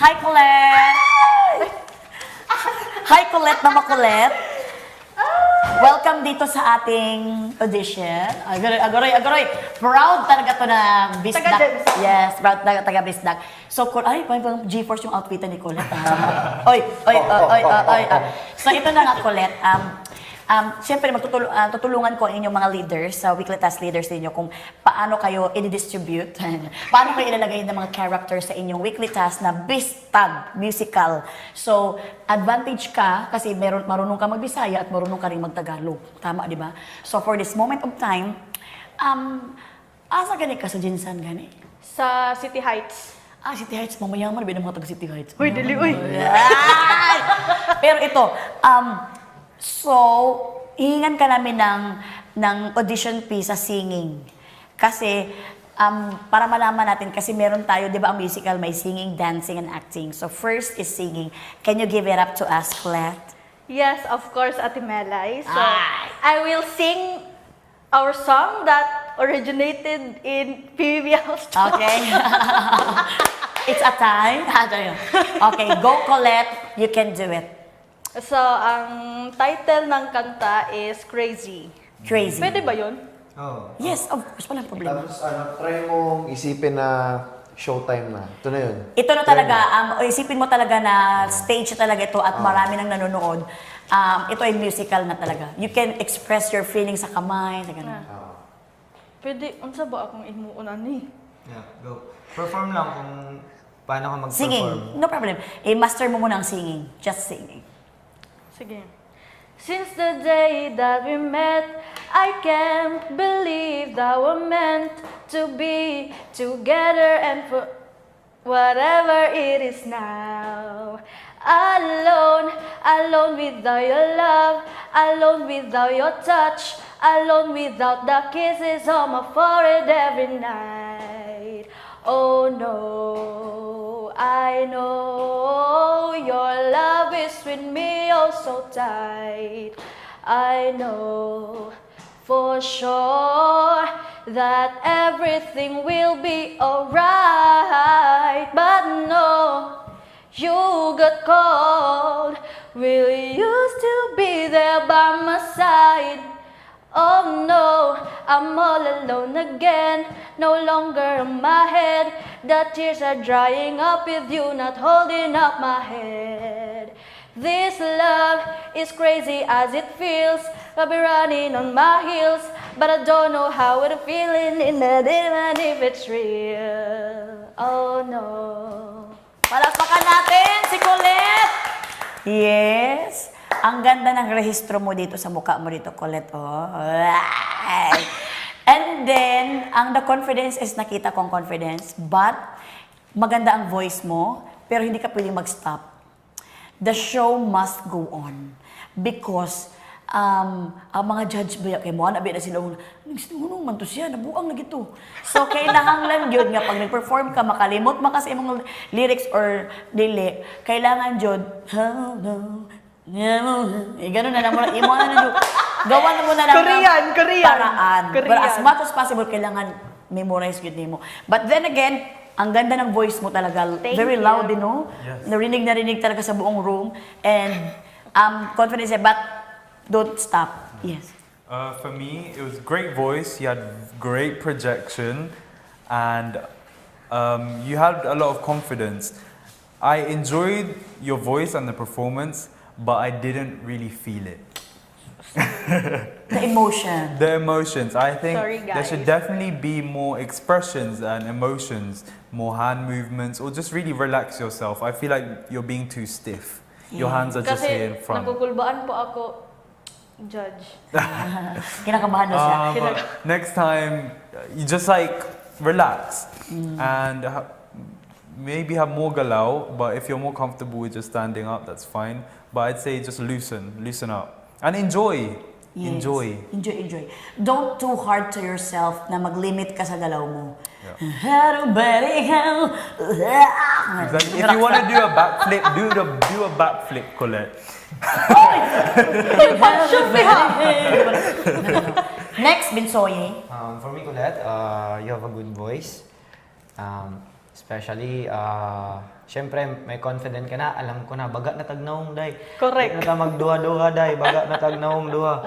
Hi, Colette! Hi, Colette na makulit. Welcome dito sa ating audition. Agoy. Proud talaga to na Bisdak. Yes, proud taga Bisdak. So, ay, pang GeForce yung outfit ni Colette. Oy. So, ito na nga, Colette. Siyempre, tutulungan ko ang inyong mga leaders, sa weekly task leaders ninyo, kung paano kayo i-distribute, paano kayo ilalagay ng mga characters sa inyong weekly task na Bistag musical. So, advantage ka kasi marunong ka mag-Bisaya at marunong ka rin mag-Tagalog. Tama, di ba? So, for this moment of time, asa gani ka sa Jinsan gani? Sa City Heights. City Heights, mamayaman, ba ng mga taga City Heights? Uy, dali, uy! Pero ito, so, hihingan ka namin ng audition fee sa singing. Kasi, para malaman natin, kasi meron tayo, di ba, ang musical, may singing, dancing, and acting. So, first is singing. Can you give it up to us, Colette? Yes, of course, Ate Melay. So, I will sing our song that originated in PBL Star. Okay. It's a time. Okay, go, Colette. You can do it. So, ang title ng kanta is Crazy. Crazy. Pwede ba yun? Oh. Yes, of course, walang problema. Tapos try mong isipin na showtime na. Ito na yun. Ito na talaga, isipin mo talaga na stage talaga ito at marami nang nanonood. Ito ay musical na talaga. You can express your feelings sa kamay, sa ganun. Pwede, unsa ba akong imuunan ni? Yeah, go. Perform lang kung paano ka mag-perform. Singing, no problem. Master mo muna ang singing. Just singing. Sige. Since the day that we met, I can't believe that we're meant to be together and for whatever it is now. Alone without your love, alone without your touch, alone without the kisses on my forehead every night. Oh no, I know your love is with me oh so tight. I know for sure that everything will be alright. But no, you got cold. Will you still be there by my side? Oh no, I'm all alone again, no longer in my head. The tears are drying up with you not holding up my head. This love is crazy as it feels. I'll be running on my heels, but I don't know how it's feeling in that even if it's real. Oh no. Palakpakan natin si Colette! Yes! Ang ganda ng rehistro mo dito sa mukha mo dito, Colette. Oh. And then, the confidence is nakita kong confidence, but maganda ang voice mo, pero hindi ka pwedeng mag-stop. The show must go on. Because, ang mga judge ba kay mo, nabi na sila, nagsinunong man to siya, nabuang na gito. So, kailangan lang yun nga, pag nag-perform ka, makalimot man kasi mga lyrics or dili, kailangan yun, oh no, gano'n na lang mo, imo na lang, gawa na mo na lang Korean. paraan. But as much as possible, kailangan memorize yun mo. But then again, ang ganda ng voice mo talaga, very loud, you know? Yes. Narinig talaga sa buong room. And confidence, but don't stop. Yes. For me, it was great voice. You had great projection, and you had a lot of confidence. I enjoyed your voice and the performance, but I didn't really feel it. The emotion. The emotions. I think Sorry, there should guys. definitely be more expressions and emotions, more hand movements, or just really relax yourself. I feel like you're being too stiff. Your hands are just here in Kasi front. nagkukulbaan po ako, judge. Kinakabahan na siya. But next time, you just like relax and maybe have more galaw. But if you're more comfortable with just standing up, that's fine. But I'd say just loosen up and enjoy. Yes. Enjoy. Enjoy. Don't too hard to yourself na mag-limit ka sa galaw mo. Exactly. If you want to do a backflip, do a backflip, Colette. Next, Binsoye. For me, Colette, you have a good voice. Especially, syempre, may confident ka na, alam ko na, baga na tagnaong, day. Correct. Di na ta magduha-duha, day, baga na tagnaong, duha.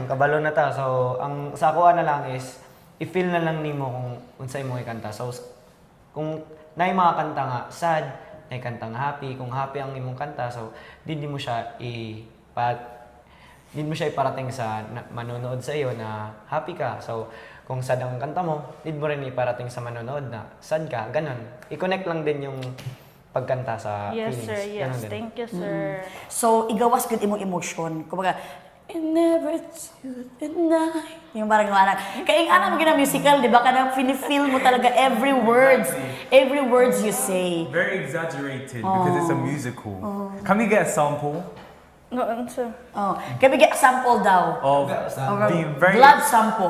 Kabalo na ta. So, ang sa ako na lang is, i-feel na lang nimo kung unsay mo ikanta. So, kung naay mga kanta nga, sad, naay kanta nga happy, kung happy ang imong kanta, so, di mo siya iparating sa manonood sa iyo na happy ka. So, kung sad ang kanta mo, need mo rin iparating sa manonood na sad ka, ganun. I-connect lang din yung pagkanta sa Yes, feelings. sir. Yes. Ganun din. Thank you, sir. So, igawas good imong emotion. Kumbaga, it never to the night. Yung parang kaya yung alam mo gina musical, di ba? Kanang feel mo talaga every words you say. Very exaggerated because it's a musical. Can we get a sample No, sir. Oh, can we get a sample daw? of being very Blood sample.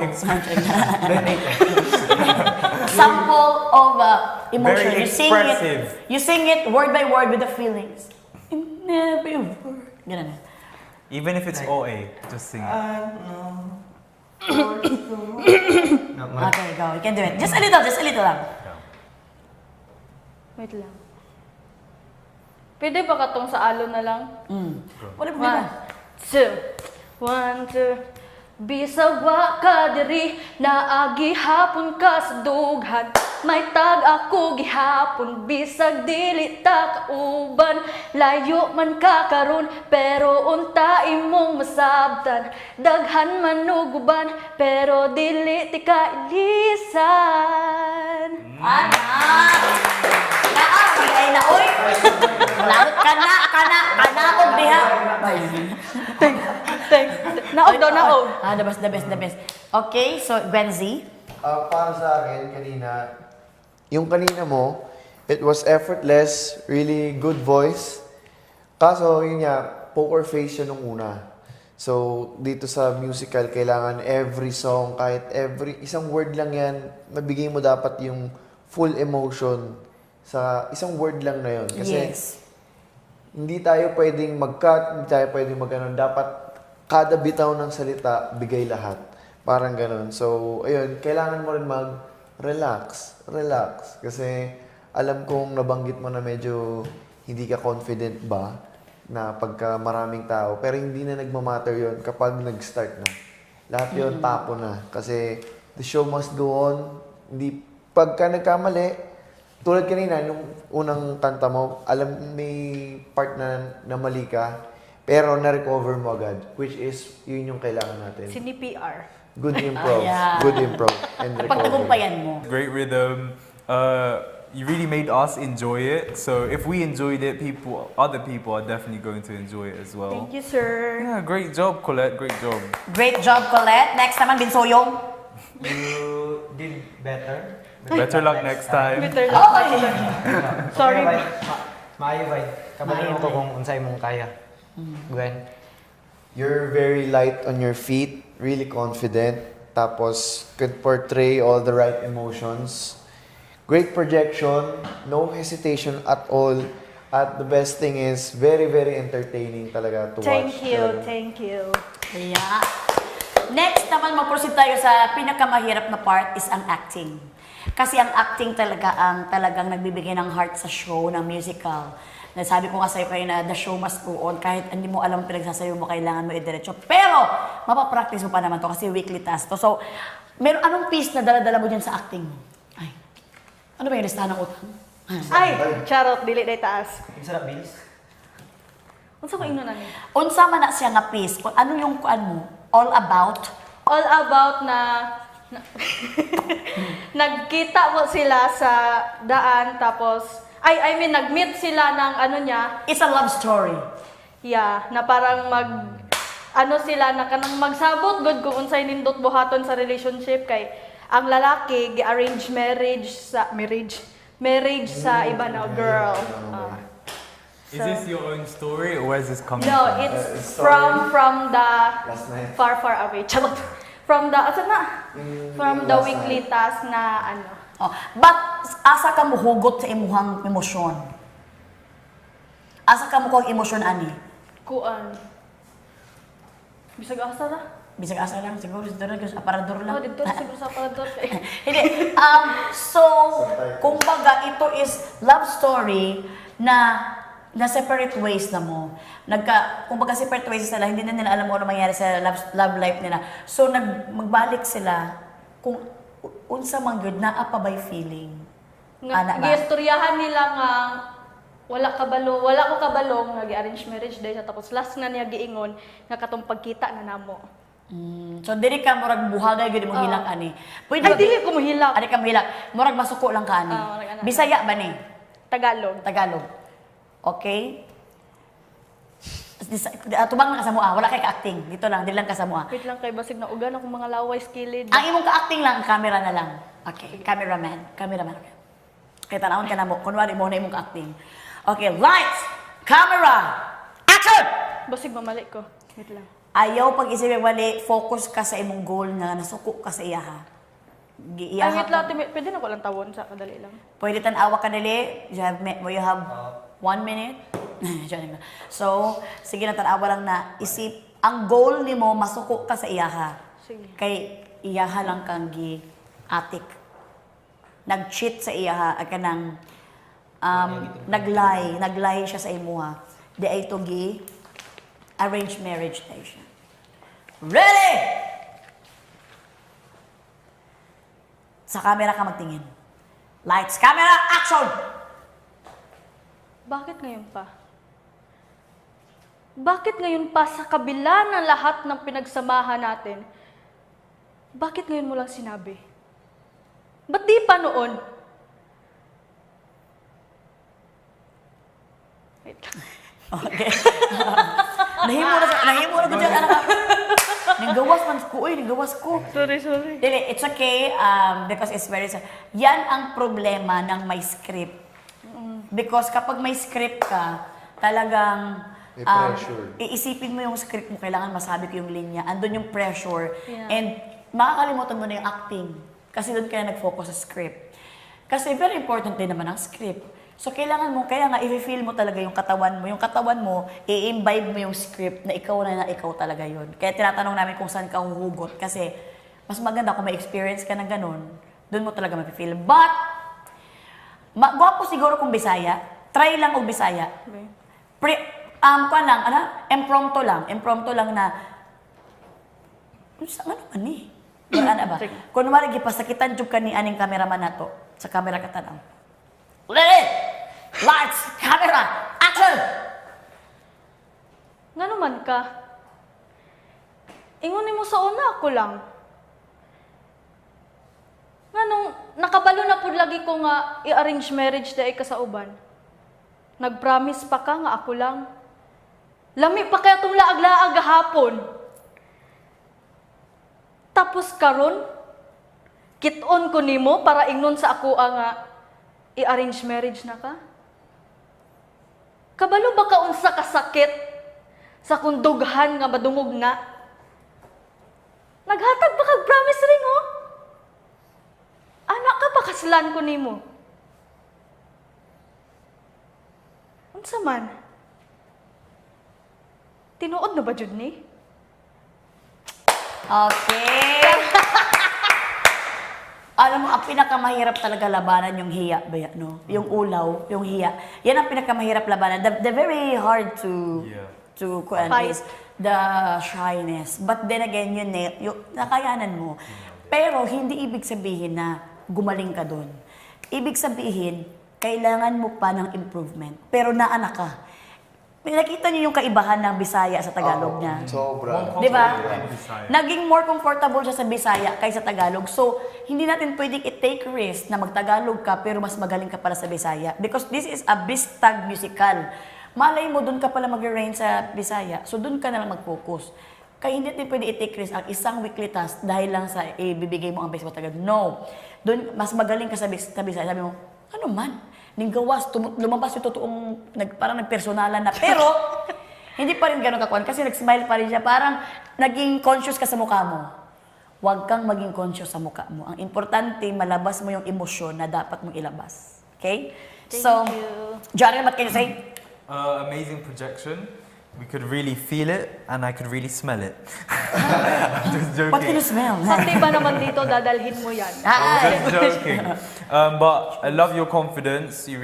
Sample of emotion. Very expressive. You sing it word by word with the feelings. In every word. Ganun. even if it's OA, just sing it. Okay, go. You can do it. Just a little lang. Wait lang. Pwede ba katong sa alo na lang? Wala problema. 1, 2, 1, 2. Bisag wa ka diri naagi hapon ka sa dughan. May tag ako gihapon bisag dili ta kauban. Layo man ka karon pero unta imong masabtan. Daghan man uguban pero dili ti ka ilisan. Ay na, oy! Lawit kana og diha. Thanks. Naog daw, naog. The best. Okay, so Gwenzy. Para sa akin, yung kanina mo, it was effortless, really good voice. Kaso, yun nga, poker face siya nung una. So, dito sa musical, kailangan every song, kahit isang word lang yan, mabigay mo dapat yung full emotion sa isang word lang na yun. Kasi, Yes. hindi tayo pwedeng mag-cut, hindi tayo pwedeng mag-ano. Dapat, kada bitaw ng salita, bigay lahat. Parang ganun. So, ayun, kailangan mo rin mag-relax. Kasi, alam kong nabanggit mo na medyo hindi ka confident ba na pagka maraming tao. Pero hindi na nagmamatter yon kapag nag-start na. Lahat yon tapo na. Kasi, the show must go on. Hindi, pagka nagkamali, tulad kanina, nung unang kanta mo, alam may part na mali ka, pero na-recover mo agad, which is, yun yung kailangan natin. Sini-PR. Good improv. Yeah. Good improv. And recovery. Pagtagumpayan mo. Great rhythm. You really made us enjoy it. So if we enjoyed it, other people are definitely going to enjoy it as well. Thank you, sir. Yeah, great job, Colette. Great job. Great job, Colette. Next naman, Binsoyong. You did better. Better luck next time. Bitter lang. Sorry. Maayo ba? Kabalin ko kung unsay mong kaya. Gwen. You're very light on your feet, really confident, tapos could portray all the right emotions. Great projection, no hesitation at all. At the best thing is, very, very entertaining talaga to watch. Thank you, Talaga. thank you. Yeah. Next naman, mag-proceed tayo sa pinakamahirap na part is ang acting. Kasi ang acting talaga ang talagang nagbibigay ng heart sa show, ng musical. Nasabi ko nga sa'yo kayo na the show must go on. Kahit hindi mo alam pinagsasayo mo, kailangan mo i-diretso. Pero, mapapractice mo pa naman to kasi weekly task to. So, anong piece na dala-dala mo dyan sa acting? Ay, ano ba yung listahan ng utang? Ay, charot, dili day taas. Ang sarap, Bills. Unsa ko ino nani? Unsa man na siya nga piece? Ano yung kuan mo? All about? All about na nagkita po sila sa daan tapos I mean nag-meet sila ng ano niya. It's a love story. Yeah, na parang sila na kanang magsabot good kung unsay nindot buhaton sa relationship kay ang lalaki gi-arrange marriage sa iba na girl. Is this your own story or where's this coming No, from? it's from the Last night. far away. Charot. From the from the last weekly task na ano. Oh, but asa ka muhugot sa imuhang emosyon? Asa ka mo kong emosyon ani? Kuan. Bisag asa ra? Bisag asa lang siguro dito na aparador lang. Oh, dito siguro sa parador kay. Hindi. So Kumbaga, ito is love story na separate ways na mo. Kumbaga separate ways sila, hindi na nila alam mo ano mangyari sa love life nila. So, magbalik sila kung unsa man good na apa by feeling. Ana ba? Giistoryahan nila nga wala ko kabalong nag-arrange marriage day siya tapos last na niya giingon nga katong pagkita na namo. So, dili ka murag buhagay gud mo hilak ani. Ay, dili ko mahilak. Ani ka mahilak. Murag masuko lang ka ani. Murag ana. Bisaya ba ni? Tagalog. Tagalog. Okay? Tubang na ka sa mua. Wala kay ka-acting. Dito lang, dili lang ka sa mua. Wait lang kay basig na ugan akong mga laway skilled. Ang imong ka-acting lang, camera na lang. Okay, cameraman. Okay. Kaya tanawon ka na mo. Kunwari mo na imong ka-acting. Okay, lights, camera, action! Basig mamali ko. Wait lang. Ayaw pag-isipin mali, focus ka sa imong goal nga nasuko ka sa iyaha. Ay, wait lang. Pwede na ko lang tawon sa kadali lang. Pwede tanawa ka dali. You have 1 minute. So, sige na tanawa lang na isip. Ang goal ni mo, masuko ka sa iyaha. Sige. Kay iyaha lang kang gi-atik. Nag-cheat sa iyaha. Kanang nag-lie siya sa imuha. Di ay ito arranged marriage tayo siya. Ready! Sa camera ka magtingin. Lights, camera, action! Bakit ngayon pa? Bakit ngayon pa sa kabila ng lahat ng pinagsamahan natin? Bakit ngayon mo lang sinabi? Ba't di pa noon? Wait lang. Okay. Nahimo na ko dyan, anak. Ninggawas man ko, ninggawas ko. Sorry. Dili, it's okay because it's very... Yan ang problema ng may script. Because kapag may script ka, talagang May pressure. iisipin mo yung script mo, kailangan masabi ko yung linya. Andun yung pressure. Yeah. And makakalimutan mo na yung acting. Kasi doon ka na nag-focus sa script. Kasi very important din naman ang script. So, kailangan mo, kaya nga, i-feel mo talaga yung katawan mo. Yung katawan mo, i-imbibe mo yung script na ikaw talaga yun. Kaya tinatanong namin kung saan ka huhugot. Kasi, mas maganda kung may experience ka na ganun, doon mo talaga mapifeel. But, gwapo siguro kung Bisaya. Try lang o Bisaya. Okay. Impromptu lang na, ano man eh? Ano ba? Kunwari, gipasakitan jud ka ni aning cameraman nato sa camera ka tanaw. Ready! Lights, camera, action! Nga naman ka. Ingunin mo sa una ako lang. Nga nung nakabalo na po lagi ko nga i-arrange marriage dahil ka sa uban. Nag-promise pa ka nga ako lang. Lami pa kaya itong laag-laag hapon. Tapos karon, kit-on ko nimo para ingnon sa ako nga i-arrange marriage na ka. Kabalo ba ka unsa kasakit sa kundughan nga madungog na? Naghatag ba kag promise ring oh? Anak ka pa kaslan ko nimo. Unsa man? Tinuod na ba jud ni? Okay. Alam mo, ang pinakamahirap talaga labanan yung hiya, no? Yung ulaw, yung hiya. Yan ang pinakamahirap labanan. The very hard to Fight. is the shyness. But then again, yung nakayanan mo. Pero hindi ibig sabihin na gumaling ka doon. Ibig sabihin, kailangan mo pa ng improvement. Pero naanak ka. May nakita niyo yung kaibahan ng Bisaya sa Tagalog niya. Sobra. Di ba? Bisaya. Naging more comfortable siya sa Bisaya kaysa Tagalog. So, hindi natin pwedeng i-take risk na mag-Tagalog ka pero mas magaling ka pala sa Bisaya. Because this is a Bistag musical. Malay mo, doon ka pala mag-arrange sa Bisaya. So, doon ka na lang mag-focus. Kaya hindi natin pwede i-take risk ang isang weekly task dahil lang sa ibibigay mo ang best mo Tagalog. No. Doon, mas magaling ka sa Bisaya. Sabi mo, ano man? Ninggawas, lumabas yung totoong, parang nagpersonalan na. Pero, hindi pa rin ganun kakuan kasi nag-smile pa rin siya. Parang naging conscious ka sa mukha mo. Huwag kang maging conscious sa mukha mo. Ang importante, malabas mo yung emosyon na dapat mong ilabas. Okay? Thank so, you. Johnny, what can you say? Amazing projection. we could really feel it and I could really smell it. I'm just joking. What can you smell? Someday ba naman dito, dadalhin mo yan? I'm just joking. But I love your confidence. You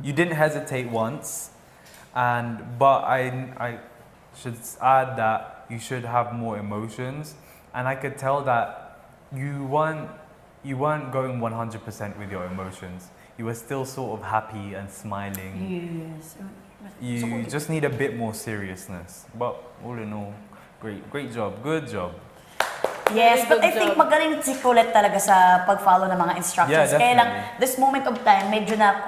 didn't hesitate once, but I should add that you should have more emotions, and I could tell that you weren't going 100% with your emotions. You were still sort of happy and smiling. Yes. You just need a bit more seriousness. But all in all, great job, good job. Yes, Very but good I think job. magaling si Colette talaga sa pag-follow ng mga instructions. Yeah, Kaya lang, definitely. this moment of time, medyo na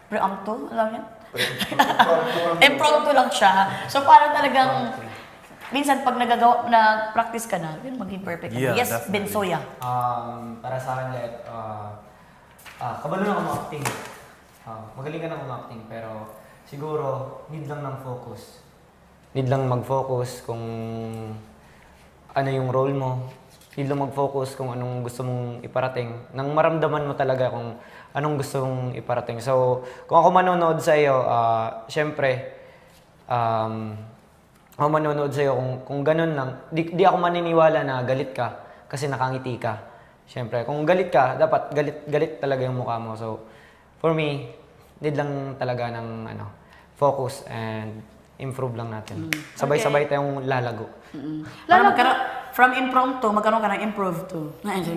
preempto? Alam niyo? Impromptu lang siya. So parang talagang, minsan pag practice ka na, yun maging perfect. Yeah, Yes, definitely. Bensoya. Para sa akin, Let, kabalo na acting. Magaling ka na acting, pero siguro, need lang ng focus. Need lang mag-focus kung ano yung role mo. Need lang mag-focus kung anong gusto mong iparating. Nang maramdaman mo talaga kung anong gusto mong iparating. So, kung ako manonood sa iyo, syempre, ako manonood sa iyo kung ganun lang, di ako maniniwala na galit ka kasi nakangiti ka. Syempre, kung galit ka, dapat galit talaga yung mukha mo. So, for me, need lang talaga ng focus and improve lang natin. Sabay-sabay tayong lalago. Para from impromptu, magkaroon ka ng improve to.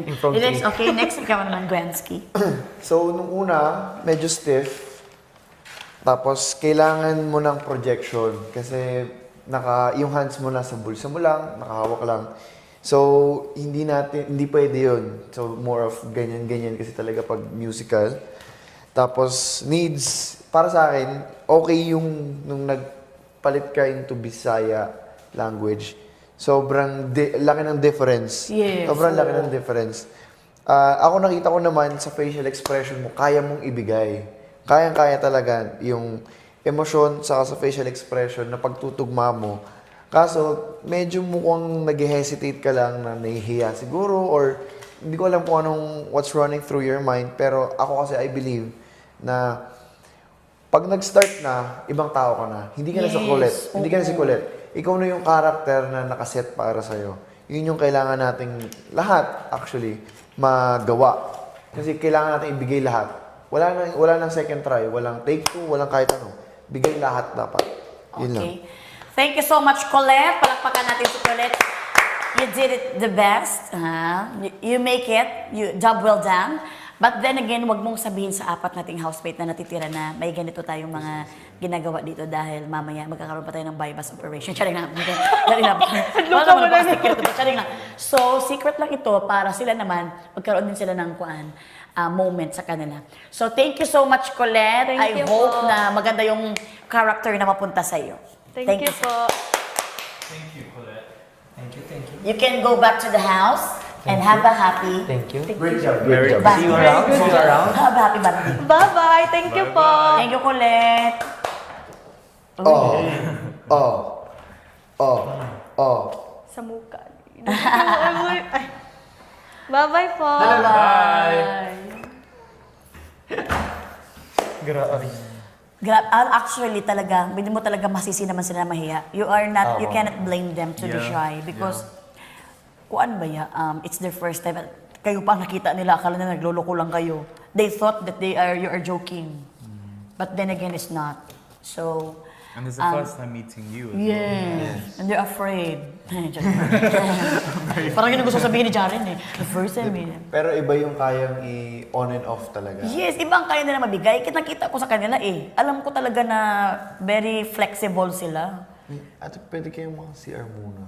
Impromptu. Okay, next ikaw naman, Gwensky. So, nung una, medyo stiff. Tapos, kailangan mo ng projection. Kasi, yung hands mo nasa bulsa mo lang, nakahawak lang. So, hindi pwede yun. So, more of ganyan-ganyan kasi talaga pag musical. Tapos, needs, para sa akin, okay yung nung nagpalit ka into Bisaya language. Sobrang laki ng difference. Yes, Sobrang laki oo. ng difference. Ako nakita ko naman sa facial expression mo, kaya mong ibigay. Kayang-kaya talaga yung emosyon saka sa facial expression na pagtutugma mo. Kaso, medyo mukhang nag-hesitate ka lang na nahihiya siguro or hindi ko alam kung what's running through your mind. Pero ako kasi I believe na pag nag-start na, ibang tao ka na. Hindi ka na sa Colette. Hindi ka na si Colette. Ikaw na yung character na nakaset para sa'yo. Yun yung kailangan nating lahat, actually, magawa. Kasi kailangan natin ibigay lahat. Wala nang second try, walang take two, walang kahit ano. Bigay lahat dapat. Yun lang. Okay. Thank you so much, Colette. Palakpakan natin si Colette. You did it the best. You make it. Job well done. But then again, wag mong sabihin sa apat nating housemate na natitira na may ganito tayong mga ginagawa dito dahil mamaya magkakaroon pa tayo ng bypass operation. Charing lang. Charing lang. Wala naman ako secret ito. Charing lang. So, secret lang ito para sila naman, magkaroon din sila ng moment sa kanila. So, thank you so much, Colette. I Thank you hope po. na maganda yung character na mapunta sa iyo. Thank you po. Thank you, Colette. Thank you. You can go back to the house and have a happy, Thank you. Great job. Very Great job. Bye. See you around. See you around. have a happy birthday. Bye-bye. Thank you po. Thank you, Colette. Sa mukha. Ay. Bye-bye po. Grabe. Actually, talaga, hindi mo talaga masisi naman sila na mahiya. You cannot blame them to be Yeah. shy because, kuan ba ya, it's their first time. Kayo pa ang nakita nila, akala na nagloloko lang kayo. They thought that you are joking. But then again, it's not. So, And it's the first time meeting you as well. yes. And they're afraid. Parang yun ang gusto sabihin ni Jaren eh. The first time eh. Pero iba yung kayang i-on and off talaga. Yes, ibang kaya nila mabigay. Nakita ko sa kanila eh. Alam ko talaga na very flexible sila. Ate, pwede kayong mga CR muna.